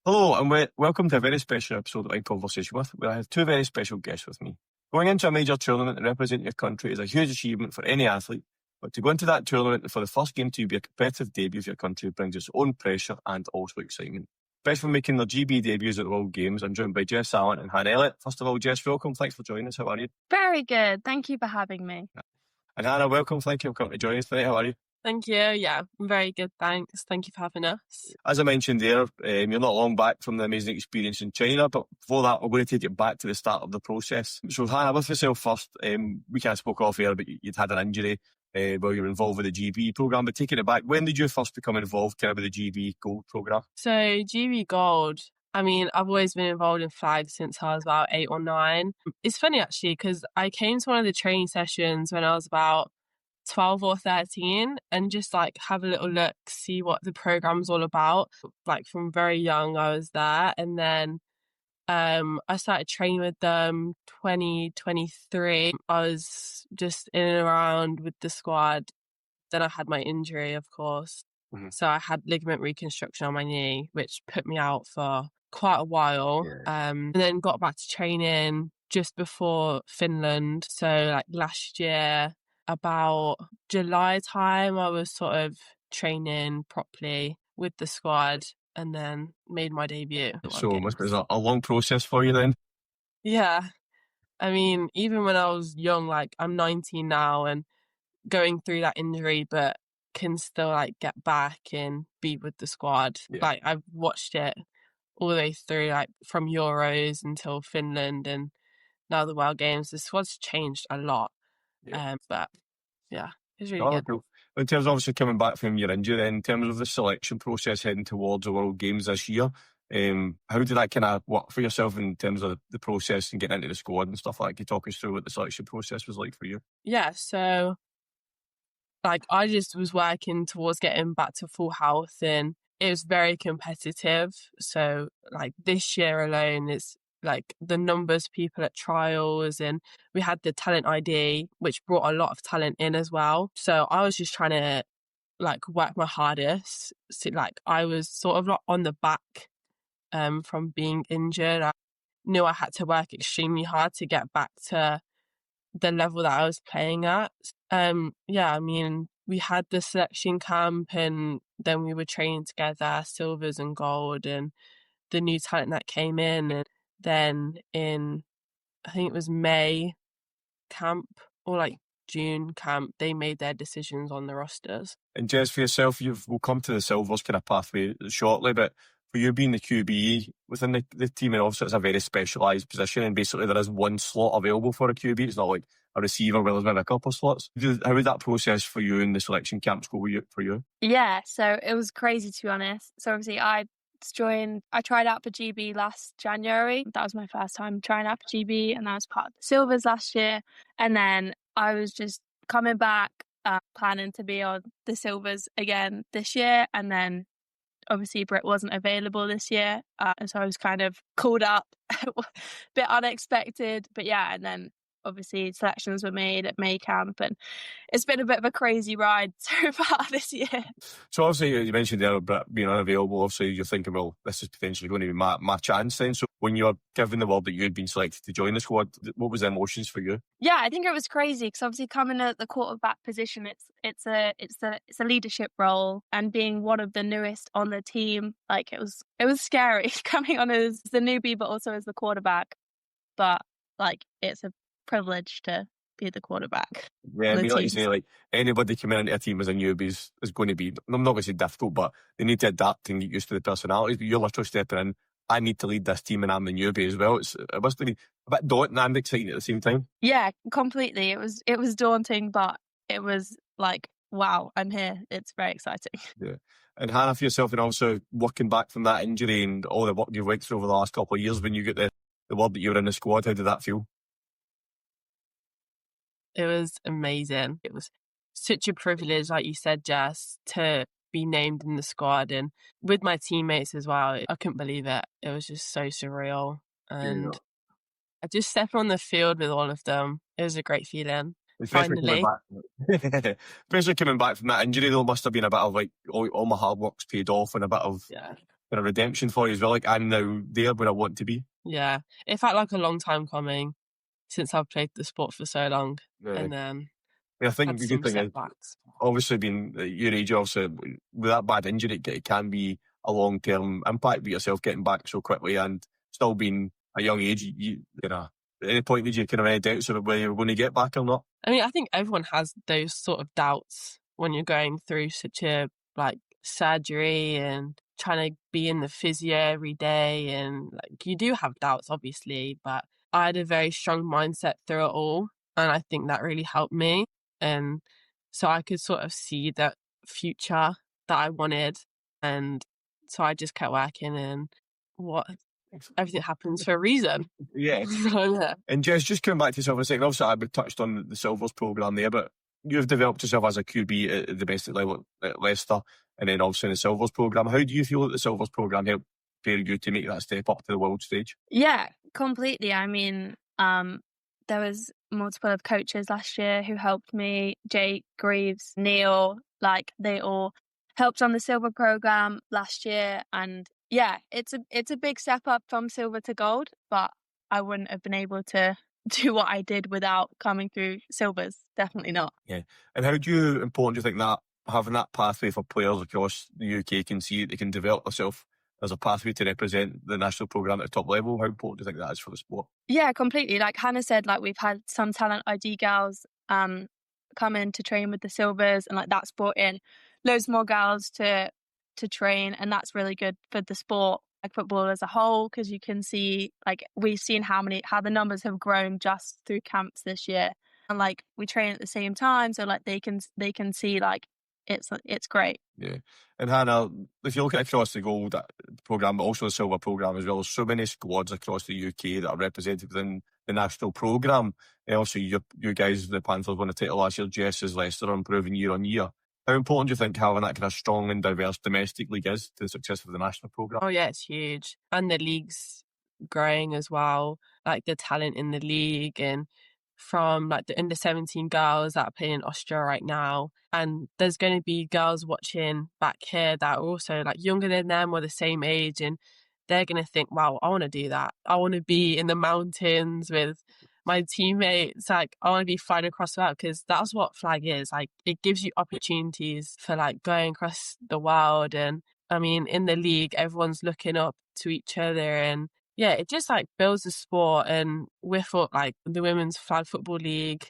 Hello and welcome to a very special episode of In Conversation With, where I have two very special guests with me. Going into a major tournament and representing your country is a huge achievement for any athlete, but to go into that tournament for the first game to be a competitive debut for your country brings its own pressure and also excitement. Especially when making their GB debuts at the World Games, I'm joined by Jess, and Hannah Elliott. First of all, Jess, welcome. Thanks for joining us. How are you? Very good. Thank you for having me. And Hannah, welcome. Thank you for coming to join us today. How are you? Thank you. Yeah, I'm very good, thanks. Thank you for having us. As I mentioned there, you're not long back from the amazing experience in China, but before that, we're going to take it back to the start of the process. So Hannah, with yourself first, we kind of spoke off air, but you'd had an injury while you were involved with the GB programme. But taking it back, when did you first become involved kind of with the GB Gold programme? So GB Gold, I mean, I've always been involved in flags since I was about 8 or 9. It's funny actually, because I came to one of the training sessions when I was about 12 or 13 and just like have a little look, see what the program's all about. Like from very young I was there, and then I started training with them 2023. I was just in and around with the squad. Then I had my injury, of course. So I had ligament reconstruction on my knee, which put me out for quite a while. And then got back to training just before Finland. So like last year, about July time, I was sort of training properly with the squad and then made my debut. So it must be a long process for you then? Yeah. I mean, even when I was young, like I'm 19 now and going through that injury, but can still like get back and be with the squad. Yeah. Like I've watched it all the way through, like from Euros until Finland and now the World Games. The squad's changed a lot. But yeah, it's really good. Cool. In terms of obviously coming back from your injury, in terms of the selection process heading towards the World Games this year, how did that kind of work for yourself in terms of the process and getting into the squad and stuff like that? Can you talk us through what the selection process was like for you? Yeah, so like I just was working towards getting back to full health and it was very competitive. So like this year alone, it's like the numbers of people at trials, and we had the talent ID, which brought a lot of talent in as well. So I was just trying to like work my hardest. So like I was sort of like on the back from being injured. I knew I had to work extremely hard to get back to the level that I was playing at. Yeah, I mean, we had the selection camp and then we were training together, silvers and gold, and the new talent that came in. And then in, I think it was May camp or like June camp, they made their decisions on the rosters. And Jess, for yourself, we'll come to the silvers kind of pathway shortly, but for you being the QB within the team, and obviously it's a very specialised position, and basically there is one slot available for a QB. It's not like a receiver where there's maybe a couple of slots. How did that process for you in the selection camps go for you? Yeah, so it was crazy, to be honest. So obviously I tried out for GB last January. That was my first time trying out for GB, and that was part of the silvers last year. And then I was just coming back, planning to be on the silvers again this year. And then obviously Brit wasn't available this year. And so I was kind of called up, a bit unexpected. But yeah, and then obviously selections were made at May camp, and it's been a bit of a crazy ride so far this year. So obviously you mentioned there about being unavailable. Obviously you're thinking, well, this is potentially going to be my chance then. So when you were given the word that you'd been selected to join the squad, what was the emotions for you? Yeah, I think it was crazy because obviously coming at the quarterback position, it's a leadership role, and being one of the newest on the team, like it was scary coming on as the newbie, but also as the quarterback. But like it's a privilege to be the quarterback. Yeah, I mean, like you say, like anybody coming into a team as a newbie is going to be, I'm not going to say difficult, but they need to adapt and get used to the personalities. But you're literally stepping in, I need to lead this team and I'm the newbie as well. It must be a bit daunting and exciting at the same time. Yeah, completely. It was daunting, but it was like, wow, I'm here. It's very exciting. Yeah. And Hannah, for yourself, and also working back from that injury and all the work you've went through over the last couple of years, when you get the word that you were in the squad, how did that feel? It was amazing. It was such a privilege, like you said, Jess, to be named in the squad, and with my teammates as well. I couldn't believe it. It was just so surreal. And I just stepped on the field with all of them. It was a great feeling. Finally. Especially coming back from that injury, though, must have been a bit of like, all my hard work's paid off and a bit of kind of redemption for you as well. Like, I'm now there where I want to be. Yeah, it felt like a long time coming since I've played the sport for so long, and then I think had the some good thing is, setbacks. obviously, being at your age, obviously, with that bad injury, it can be a long-term impact with yourself getting back so quickly, and still being a young age, you know, at any point did you kind of any doubts about whether you're going to get back or not? I mean, I think everyone has those sort of doubts when you're going through such a surgery and trying to be in the physio every day, and you do have doubts, obviously, but I had a very strong mindset through it all, and I think that really helped me. And so I could sort of see that future that I wanted, and so I just kept working, and everything happens for a reason. Yeah. Yeah. And Jess, just coming back to yourself a second, obviously I touched on the Silvers programme there, but you've developed yourself as a QB at the domestic level at Leicester, and then obviously in the Silvers programme. How do you feel that the Silvers programme helped prepare you to make that step up to the world stage? Yeah, completely. I mean, there was multiple of coaches last year who helped me. Jake, Greaves, Neil, they all helped on the silver program last year. And yeah, it's a big step up from silver to gold, but I wouldn't have been able to do what I did without coming through silvers. Definitely not. Yeah. And how important do you think that having that pathway for players across the UK can see that they can develop themselves as a pathway to represent the national programme at the top level? How important do you think that is for the sport? Yeah, completely. Like Hannah said, we've had some talent ID girls come in to train with the silvers, and that's brought in loads more girls to train, and that's really good for the sport, football as a whole, because you can see we've seen how the numbers have grown just through camps this year, and we train at the same time, so they can see it's great. Yeah. And Hannah, if you look at across the gold programme, but also the silver programme as well, there's so many squads across the UK that are represented within the national programme. And also, you guys, the Panthers, won the title last year. Jess is Leicester, are improving year on year. How important do you think having that kind of strong and diverse domestic league is to the success of the national programme? Oh yeah, it's huge. And the league's growing as well, the talent in the league, and from the under 17 girls that are playing in Austria right now, and there's going to be girls watching back here that are also younger than them or the same age, and they're going to think, wow, I want to do that. I want to be in the mountains with my teammates. I want to be flying across the world, because that's what flag is. It gives you opportunities for going across the world. And I mean, in the league, everyone's looking up to each other, and yeah, it just builds the sport. And with the women's flag football league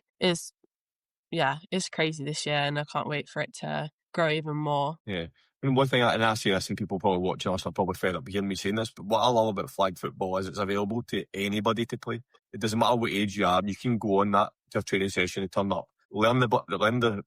it's crazy this year, and I can't wait for it to grow even more. Yeah. I mean, one thing, and I say this, and people probably watching us are probably fed up hearing me saying this, but what I love about flag football is it's available to anybody to play. It doesn't matter what age you are. You can go on that to a training session and turn up, learn the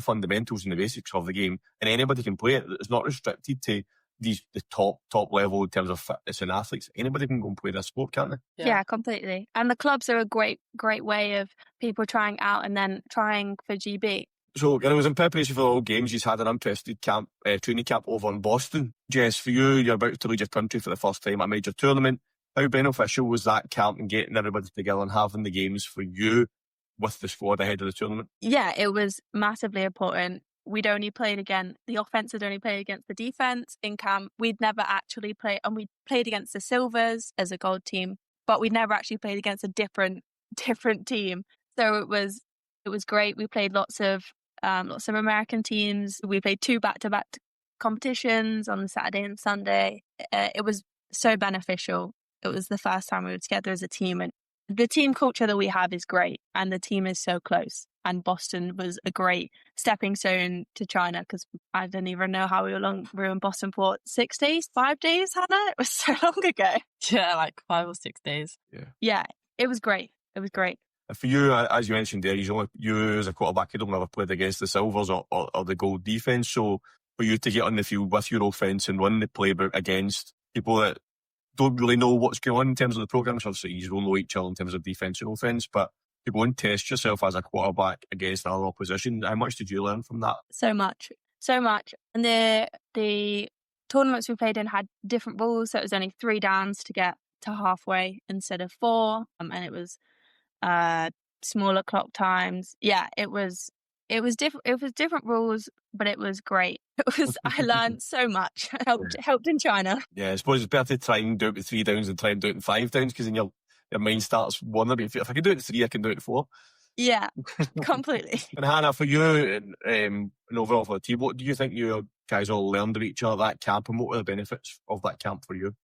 fundamentals and the basics of the game, and anybody can play it. It's not restricted to the top level in terms of fitness and athletes. Anybody can go and play this sport, can't they? Yeah, completely. And the clubs are a great way of people trying out and then trying for GB. So, it was in preparation for the World Games. You've had an interesting training camp over in Boston. Jess, for you, you're about to lead your country for the first time at a major tournament. How beneficial was that camp and getting everybody together and having the games for you with the squad ahead of the tournament? Yeah, it was massively important. The offense had only played against the defense in camp. We'd never actually played, and we played against the Silvers as a gold team, but we'd never actually played against a different team. So it was great. We played lots of American teams. We played 2 back-to-back competitions on the Saturday and Sunday. It was so beneficial. It was the first time we were together as a team, and the team culture that we have is great, and the team is so close. And Boston was a great stepping stone to China, because I didn't even know how we were in Boston for 6 days, 5 days, Hannah? It was so long ago. Yeah, 5 or 6 days. Yeah, it was great. It was great. For you, as you mentioned there, you as a quarterback, you don't ever played against the Silvers or the gold defence. So for you to get on the field with your offence and run the playbook against people that don't really know what's going on in terms of the programme, so obviously you will know each other in terms of defence and offence, but to go and test yourself as a quarterback against another opposition, how much did you learn from that? So much. And the tournaments we played in had different rules, so it was only 3 downs to get to halfway instead of 4, and it was smaller clock times. Yeah, it was It was different rules, but it was great. I learned so much. Helped in China. Yeah, I suppose it's better to try and do it with 3 downs than try and do it in 5 downs, because then your mind starts wondering, if I can do it in 3, I can do it in 4. Yeah, completely. And Hannah, for you, and overall for the team, what do you think you guys all learned of each other at that camp, and what were the benefits of that camp for you?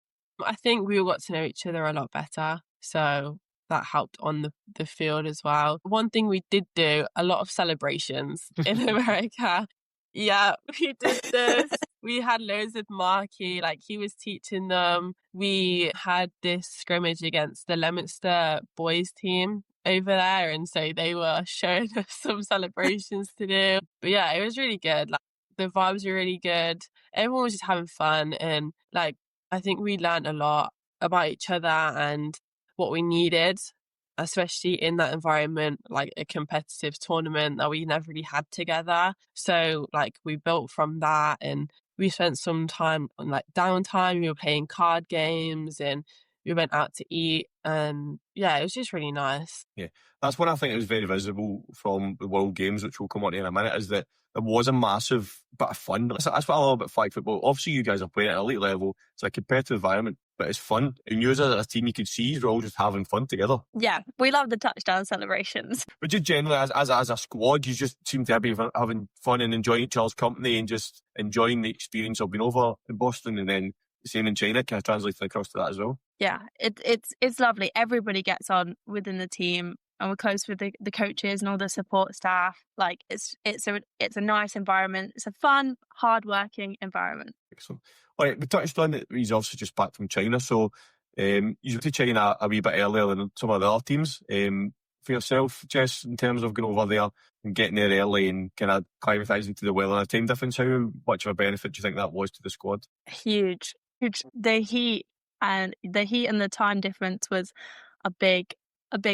I think we all got to know each other a lot better. So that helped on the field as well. One thing we did do, a lot of celebrations in America. Yeah, we did this. We had loads with Marky, like he was teaching them. We had this scrimmage against the Leominster boys team over there, and so they were showing us some celebrations to do. But yeah, it was really good. Like the vibes were really good. Everyone was just having fun, and like I think we learned a lot about each other and what we needed, especially in that environment, like a competitive tournament that we never really had together. So like we built from that, and we spent some time on like downtime. We were playing card games and we went out to eat, and yeah, it was just really nice. Yeah, that's one I think it was very visible from the World Games, which we'll come on to in a minute, is that there was a massive bit of fun. That's what I love about flag football. Obviously, you guys are playing at an elite level. It's a competitive environment, but it's fun. And you as a team, you could see you're all just having fun together. Yeah, we love the touchdown celebrations. But just generally, as a squad, you just seem to be having fun and enjoying each other's company and just enjoying the experience of being over in Boston, and then the same in China kind of translates across to that as well. Yeah, it's lovely. Everybody gets on within the team, and we're close with the coaches and all the support staff. Like it's a nice environment. It's a fun, hard-working environment. Excellent. All right, we touched on that he's obviously just back from China, so you went to China a wee bit earlier than some of the other teams. For yourself, Jess, in terms of going over there and getting there early and kind of acclimatising to the weather and the time difference, how much of a benefit do you think that was to the squad? Huge. The heat and the time difference was a big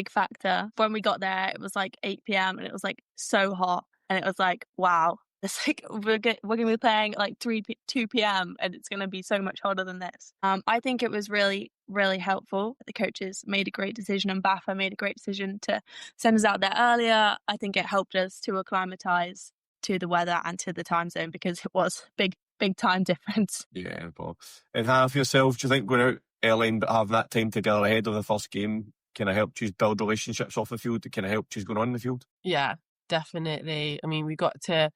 factor. When we got there, it was like 8 p.m. and it was like so hot, and it was like, wow, it's like we're gonna be playing at like 2 p.m. and it's gonna be so much hotter than this. I think it was really, really helpful. The coaches made a great decision, and BAFA made a great decision to send us out there earlier. I think it helped us to acclimatise to the weather and to the time zone, because it was big time difference. Yeah, Bob. And Hannah, for yourself, do you think going out early and having that time together ahead of the first game kind of helped you build relationships off the field? It kind of helped you going on in the field? Yeah, definitely. I mean, we got to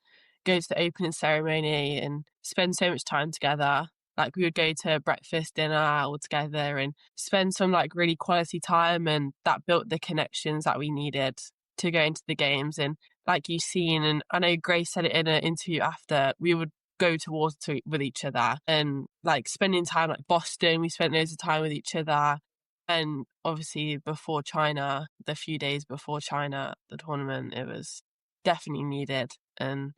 go to the opening ceremony and spend so much time together. Like we would go to breakfast, dinner all together and spend some like really quality time, and that built the connections that we needed to go into the games. And like you've seen, and I know Grace said it in an interview after, we would go towards with each other, and like spending time like Boston, we spent loads of time with each other. And obviously before China, the few days before China, the tournament, it was definitely needed. And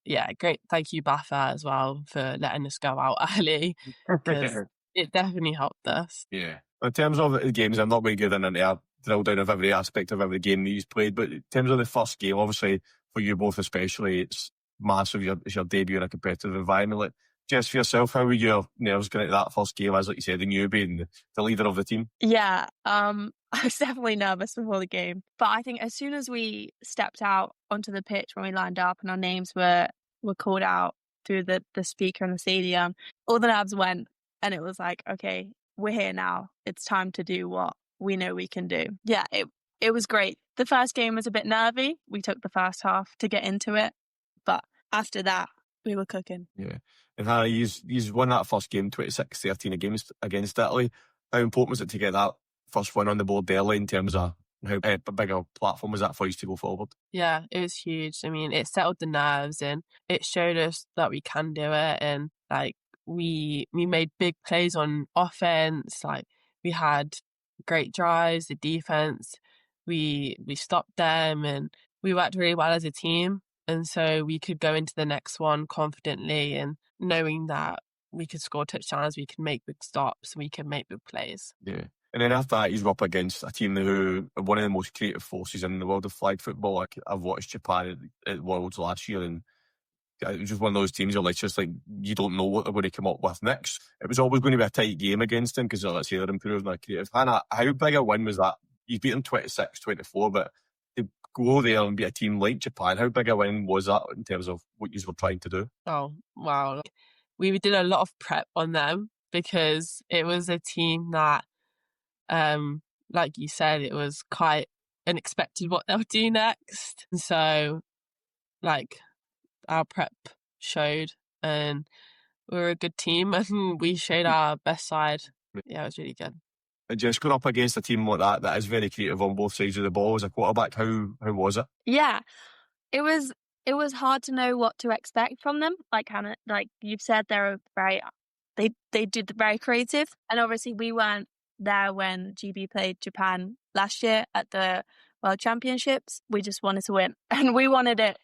yeah, great. Thank you, BAFA, as well, for letting us go out early, because it definitely helped us. Yeah. In terms of the games, I'm not going to get into a drill down of every aspect of every game that you've played, but in terms of the first game, obviously for you both especially, it's massive. It's your debut in a competitive environment. Like, Jess, for yourself, how were your nerves going into that first game as, like you said, the newbie and the leader of the team? Yeah, I was definitely nervous before the game. But I think as soon as we stepped out onto the pitch, when we lined up and our names were called out through the speaker in the stadium, all the nerves went, and it was like, okay, we're here now. It's time to do what we know we can do. Yeah, it was great. The first game was a bit nervy. We took the first half to get into it, but after that, we were cooking. Yeah. And Hannah, you won that first game 26-13 against Italy. How important was it to get that first win on the board early, in terms of how big a platform was that for you to go forward? Yeah, it was huge. I mean, it settled the nerves and it showed us that we can do it. And like we made big plays on offense. Like we had great drives, the defense, we stopped them, and we worked really well as a team. And so we could go into the next one confidently and knowing that we could score touchdowns, we can make big stops, we can make big plays. Yeah. And then after that, he's up against a team who are one of the most creative forces in the world of flag football. Like, I've watched Japan at Worlds last year, and it was just one of those teams where just like you don't know what they're going to come up with next. It was always going to be a tight game against them because, let's say, they're improving their creative. Hannah, how big a win was that? You beat them 26-24, but they go there and beat a team like Japan. How big a win was that in terms of what you were trying to do? Oh, wow. We did a lot of prep on them because it was a team that, like you said, it was quite unexpected what they'll do next. And so, like, our prep showed, and we were a good team and we showed our best side. Yeah, it was really good. And just going up against a team like that is very creative on both sides of the ball as a quarterback, how was it? Yeah, it was hard to know what to expect from them. Like Hannah, like you've said, they did very creative, and obviously we weren't there when GB played Japan last year at the World Championships. We just wanted to win, and we wanted it.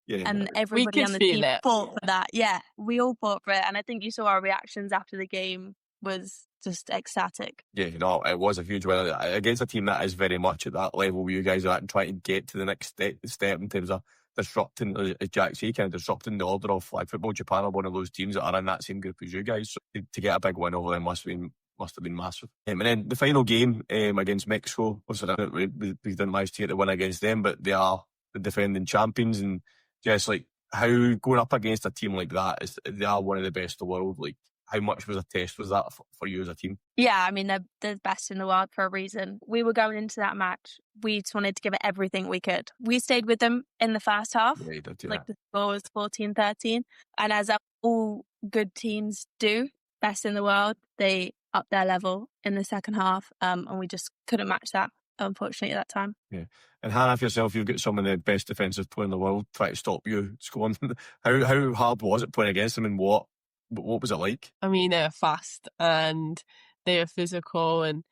Yeah, and everybody on the team fought for that. Yeah, we all fought for it, and I think you saw our reactions after the game was just ecstatic. Yeah, no, it was a huge win against a team that is very much at that level where you guys are at and trying to get to the next step in terms of disrupting, as Jack said, kind of disrupting the order of flag football. Japan are one of those teams that are in that same group as you guys. So to get a big win over them must have been massive. And then the final game against Mexico, obviously we didn't manage to get the win against them, but they are the defending champions. And just like how going up against a team like that, they are one of the best in the world. Like, how much was a test was that for you as a team? Yeah, I mean, they're the best in the world for a reason. We were going into that match, we just wanted to give it everything we could. We stayed with them in the first half. Yeah, you did, yeah. Like the score was 14-13. And as all good teams do, best in the world, they upped their level in the second half. And we just couldn't match that, unfortunately, at that time. Yeah. And Hannah, for yourself, you've got some of the best defensive players in the world trying to stop you scoring. How hard was it playing against them, and what was it like? I mean, they were fast and they were physical and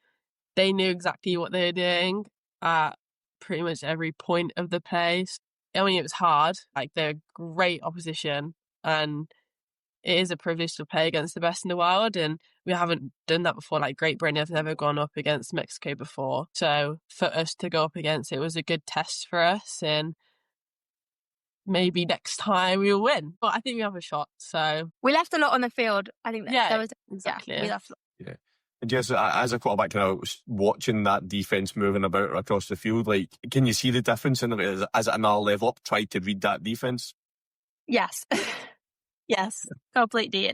they knew exactly what they were doing at pretty much every point of the play. I mean, it was hard. Like, they're great opposition and it is a privilege to play against the best in the world, and we haven't done that before. Like, Great Britain have never gone up against Mexico before. So for us to go up against it was a good test for us, and maybe next time we'll win. But I think we have a shot. So we left a lot on the field. I think that there was exactly. Yeah, we left a lot. Yeah. And just as a quarterback, kind of watching that defense moving about across the field, like, can you see the difference in it as at another level up? Try to read that defense. Yes, yes, completely.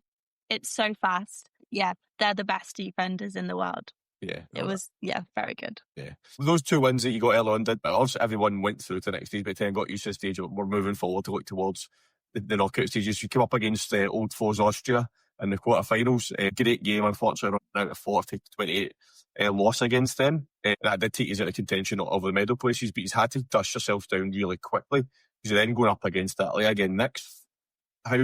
It's so fast. Yeah, they're the best defenders in the world. Yeah, it was very good. Yeah, those 2 wins that you got early on did, but obviously everyone went through to the next stage, but then got used to the stage. We're moving forward to look towards the knockout stages. You came up against old foes Austria in the quarterfinals. Great game, unfortunately, out of 40-28 loss against them. That did take you out of contention of the medal places, but you had to dust yourself down really quickly because you're then going up against Italy again next. How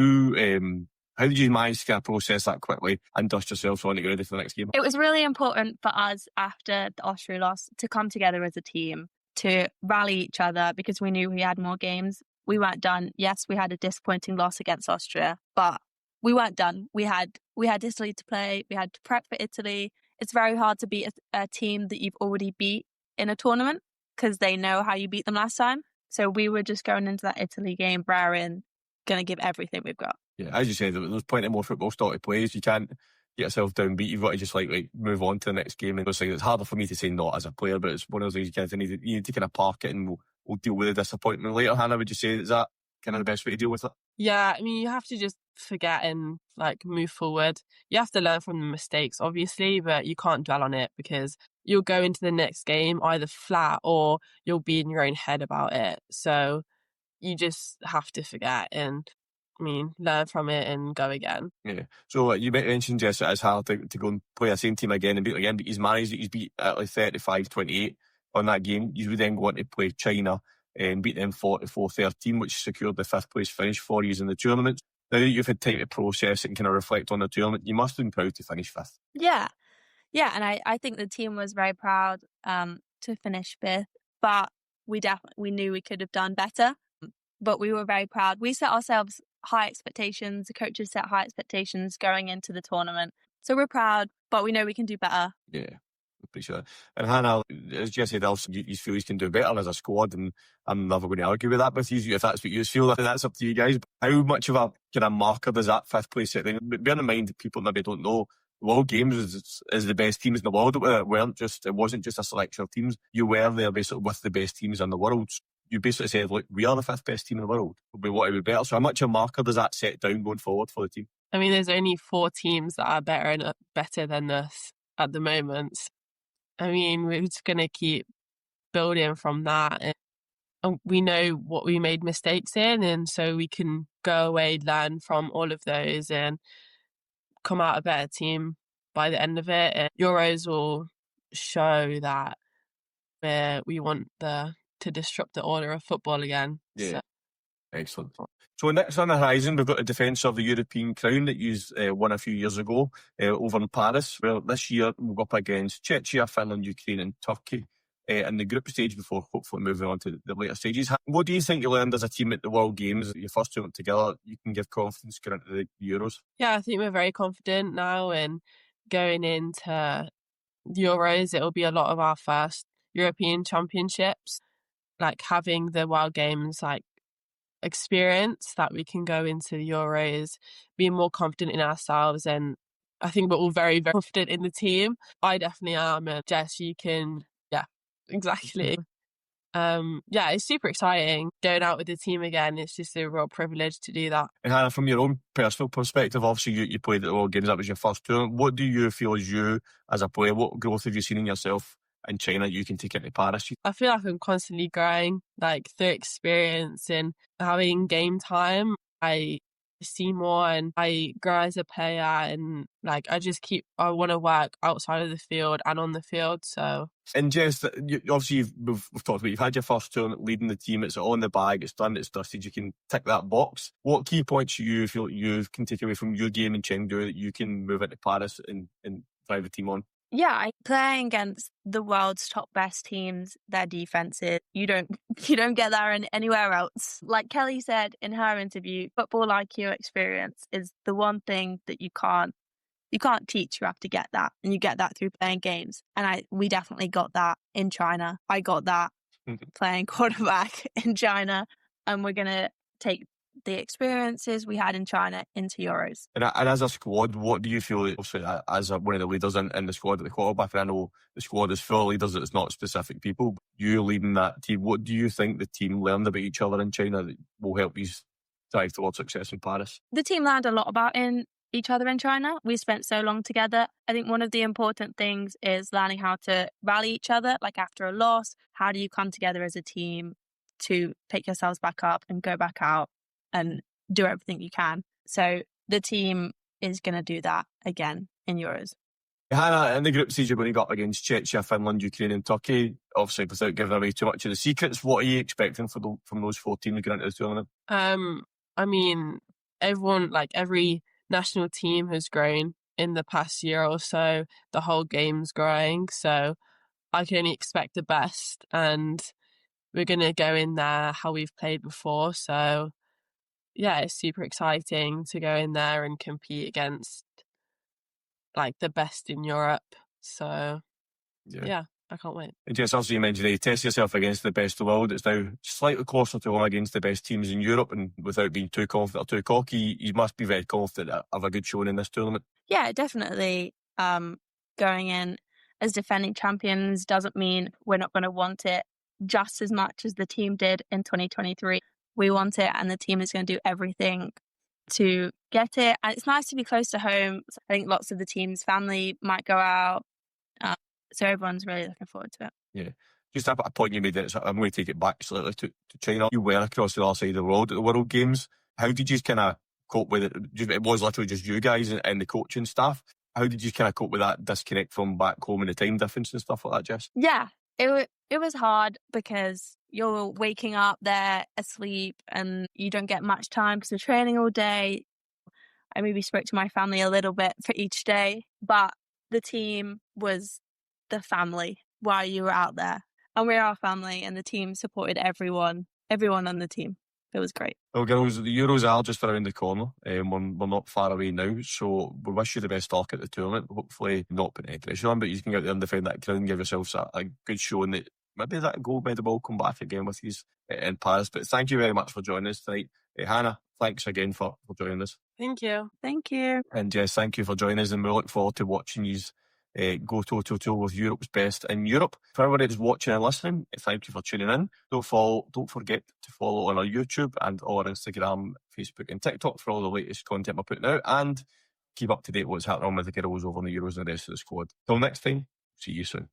did you manage to kind of process that quickly and dust yourself so on to get ready for the next game? It was really important for us after the Austria loss to come together as a team, to rally each other, because we knew we had more games. We weren't done. Yes, we had a disappointing loss against Austria, but we weren't done. We had Italy to play. We had to prep for Italy. It's very hard to beat a team that you've already beat in a tournament because they know how you beat them last time. So we were just going into that Italy game, raring, going to give everything we've got. Yeah, as you said, there's plenty more football still to play. You can't get yourself downbeat. You've got to just like move on to the next game. And those things, it's harder for me to say not as a player, but it's one of those things you need to kind of park it, and we'll deal with the disappointment later. Hannah, would you say is that kind of the best way to deal with it? Yeah, I mean, you have to just forget and like move forward. You have to learn from the mistakes, obviously, but you can't dwell on it because you'll go into the next game either flat or you'll be in your own head about it. So you just have to forget and learn from it and go again. Yeah. So you mentioned, Jess, it's hard to go and play the same team again and beat again, but he's managed it. He's beat Italy 35-28 on that game. You would then go on to play China and beat them 44-13, which secured the 5th place finish for you in the tournament. Now that you've had time to process it and kind of reflect on the tournament, you must have been proud to finish 5th. Yeah, and I think the team was very proud to finish 5th, but we knew we could have done better, but we were very proud. We set ourselves high expectations. The coaches set high expectations going into the tournament. So we're proud, but we know we can do better. Yeah, appreciate it. And Hannah, as Jess said, you feel you can do better as a squad, and I'm never going to argue with that with you if that's what you feel. That's up to you guys. How much of a kind of marker does that 5th place set? Bear in mind, people maybe don't know, World Games is the best teams in the world. It wasn't just a selection of teams. You were there basically with the best teams in the world. You basically said, look, we are the 5th best team in the world. We want to be better. So how much a marker does that set down going forward for the team? I mean, there's only 4 teams that are better than us at the moment. I mean, we're just going to keep building from that. And we know what we made mistakes in, and so we can go away, learn from all of those and come out a better team by the end of it. And Euros will show that we want to disrupt the order of football again. Yeah. So. Excellent. So next on the horizon, we've got a defence of the European crown that you won a few years ago over in Paris. Well, this year we'll go up against Czechia, Finland, Ukraine and Turkey in the group stage before hopefully moving on to the later stages. What do you think you learned as a team at the World Games? Your first tournament together, you can give confidence going into the Euros? Yeah, I think we're very confident now, and going into Euros, it'll be a lot of our first European Championships. Like having the World Games experience, that we can go into the Euros being more confident in ourselves, and I think we're all very, very confident in the team. I definitely am, and Jess, you can, yeah, exactly. It's super exciting going out with the team again. It's just a real privilege to do that. And Hannah, from your own personal perspective, obviously you played at the World Games, that was your first tournament. What do you feel as a player, what growth have you seen in yourself in China you can take into Paris? I feel like I'm constantly growing, through experience and having game time. I see more and I grow as a player, and I want to work outside of the field and on the field. So. And Jess, obviously we've talked about, you've had your first tournament leading the team, it's on the bag, it's done, it's dusted, you can tick that box. What key points do you feel you can take away from your game in Chengdu that you can move into Paris and drive the team on? Yeah, playing against the world's top best teams, their defenses, you don't get that anywhere else. Like Kelly said in her interview, football IQ experience is the one thing that you can't teach. You have to get that, and you get that through playing games. And we definitely got that in China. I got that playing quarterback in China, and we're gonna take the experiences we had in China into Euros. And as a squad, what do you feel, obviously, as one of the leaders in the squad at the quarterback, and I know the squad is full of leaders, it's not specific people, you leading that team, what do you think the team learned about each other in China that will help you drive towards success in Paris? The team learned a lot about each other in China. We spent so long together. I think one of the important things is learning how to rally each other, like after a loss. How do you come together as a team to pick yourselves back up and go back out and do everything you can? So the team is going to do that again in Euros. Hannah, in the group stage, you're going to go up against Czechia, Finland, Ukraine and Turkey. Obviously, without giving away too much of the secrets, what are you expecting from those 4 teams going into the tournament? I mean, every national team has grown in the past year or so. The whole game's growing, so I can only expect the best, and we're going to go in there how we've played before. So yeah, it's super exciting to go in there and compete against the best in Europe. So yeah, I can't wait. And Jess, as you mentioned, you test yourself against the best of the world. It's now slightly closer to home against the best teams in Europe, and without being too confident or too cocky, you must be very confident of a good showing in this tournament. Yeah, definitely. Going in as defending champions doesn't mean we're not going to want it just as much as the team did in 2023. We want it, and the team is going to do everything to get it. And it's nice to be close to home. I think lots of the team's family might go out. So everyone's really looking forward to it. Yeah. Just a point you made there, I'm going to take it back slightly to China. You were across the other side of the world at the World Games. How did you kind of cope with it? It was literally just you guys and the coaching staff. How did you kind of cope with that disconnect from back home and the time difference and stuff like that, Jess? Yeah, it was hard because you're waking up there asleep and you don't get much time because you're training all day. I maybe spoke to my family a little bit for each day, but the team was the family while you were out there. And we're our family, and the team supported everyone on the team. It was great. Well, girls, the Euros are just around the corner. We're not far away now, so we wish you the best luck at the tournament. Hopefully not putting any pressure on, but you can get out there and defend that crown and give yourselves a good showing that maybe that gold medal will come back again with you in Paris. But thank you very much for joining us tonight. Hannah, thanks again for joining us. Thank you. Thank you. And Jess, thank you for joining us, and we look forward to watching you go toe-to-toe with Europe's best in Europe. For everybody that's watching and listening, thank you for tuning in. Don't forget to follow on our YouTube and our Instagram, Facebook and TikTok for all the latest content we're putting out, and keep up to date with what's happening with the girls over in the Euros and the rest of the squad. Till next time, see you soon.